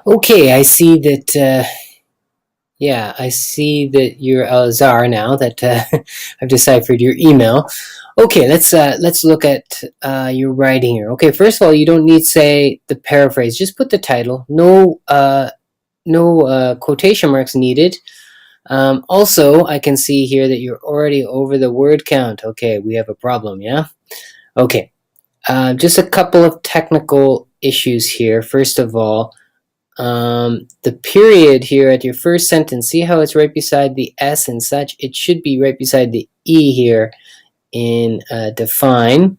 Okay, I see that. Yeah, I see that you're Alazar now. That I've deciphered your email. Okay, let's look at your writing here. Okay, first of all, you don't need to say the paraphrase. Just put the title. No quotation marks needed. Also, I can see here that you're already over the word count. Okay, we have a problem. Yeah. Okay. Just a couple of technical issues here. First of all, the period here at your first sentence, see how it's right beside the S and such? It should be right beside the E here in define.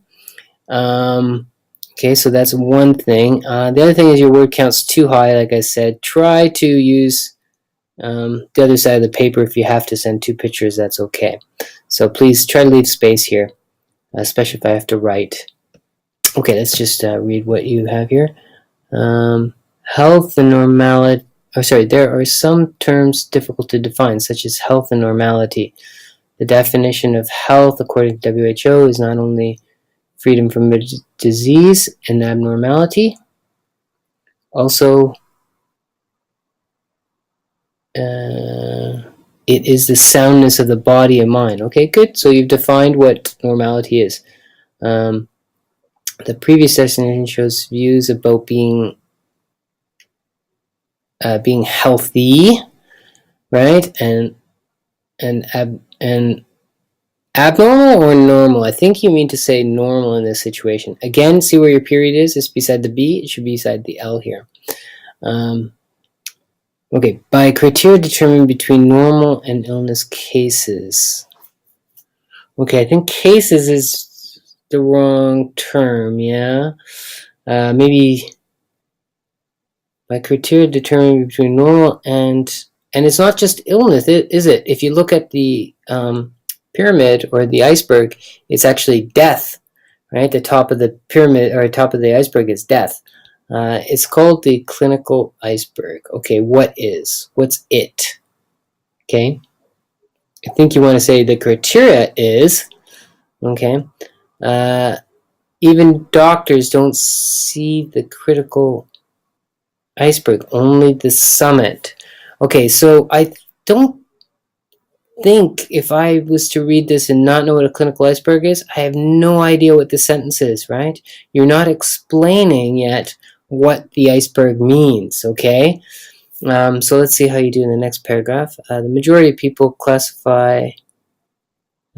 Okay, so that's one thing. The other thing is your word count's too high, like I said. Try to use the other side of the paper. If you have to send two pictures, that's okay. So please try to leave space here, especially if I have to write. Okay, let's just read what you have here. Health and normality. Oh, sorry, there are some terms difficult to define, such as health and normality. The definition of health, according to WHO, is not only freedom from disease and abnormality, also it is the soundness of the body and mind. Okay, good. So you've defined what normality is. The previous definition shows views about being healthy, right? And abnormal or normal? I think you mean to say normal in this situation. Again, see where your period is? It's beside the B. It should be beside the L here. Okay, by criteria determined between normal and illness cases. Okay, I think cases is the wrong term, yeah? Maybe by criteria determined between normal and it's not just illness, is it? If you look at the pyramid or the iceberg, it's actually death, right? The top of the pyramid or top of the iceberg is death. It's called the clinical iceberg. Okay, what's it? Okay, I think you want to say the criteria is, okay, even doctors don't see the critical iceberg, only the summit. Okay, so I don't think if I was to read this and not know what a clinical iceberg is, I have no idea what the sentence is, right? You're not explaining yet what the iceberg means, okay? So let's see how you do in the next paragraph. The majority of people classified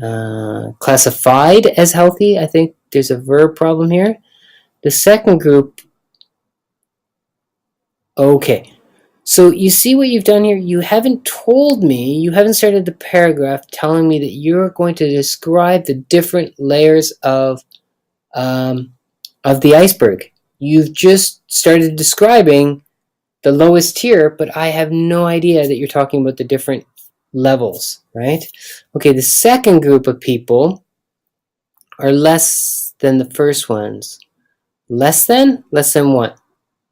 as healthy. I think there's a verb problem here. The second group, okay. So you see what you've done here? You haven't told me, you haven't started the paragraph telling me that you're going to describe the different layers of the iceberg. You've just started describing the lowest tier, but I have no idea that you're talking about the different levels, right? Okay, the second group of people are less than the first ones. Less than? Less than what?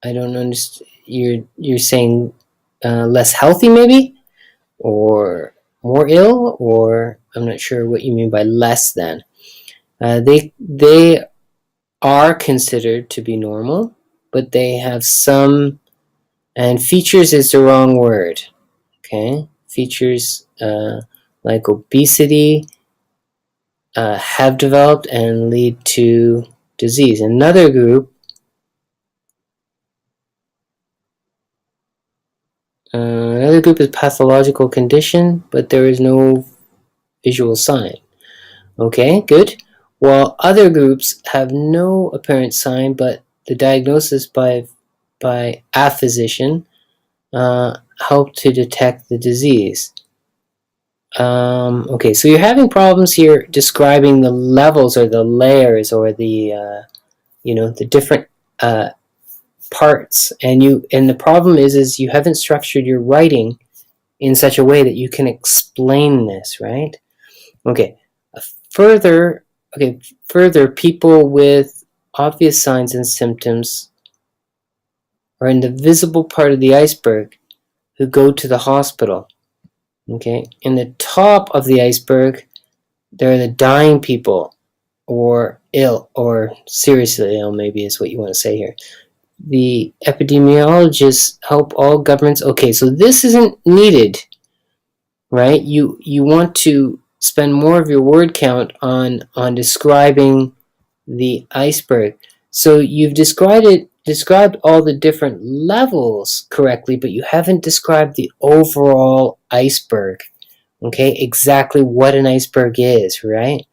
I don't understand. You're saying less healthy, maybe, or more ill, or I'm not sure what you mean by less than. They are considered to be normal, but they have some, and features is the wrong word. Okay, features like obesity have developed and lead to disease. Another group is pathological condition, but there is no visual sign. Okay, good. While other groups have no apparent sign, but the diagnosis by a physician help to detect the disease. Okay, so you're having problems here describing the levels or the layers or the the different parts, and the problem is you haven't structured your writing in such a way that you can explain this, right? Okay. Further, people with obvious signs and symptoms are in the visible part of the iceberg who go to the hospital. Okay, in the top of the iceberg, there are the dying people, or ill, or seriously ill, maybe is what you want to say here. The epidemiologists help all governments. Okay, so this isn't needed, right? You want to spend more of your word count on describing the iceberg. So you've described all the different levels correctly, but you haven't described the overall iceberg. Okay, exactly what an iceberg is, right?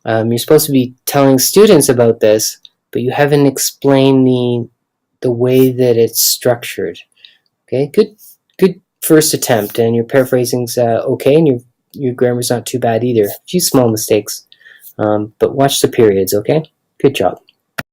You're supposed to be telling students about this, but you haven't explained the way that it's structured. Okay, good first attempt, and your paraphrasing's okay, and your grammar's not too bad either. A few small mistakes, but watch the periods. Okay, good job.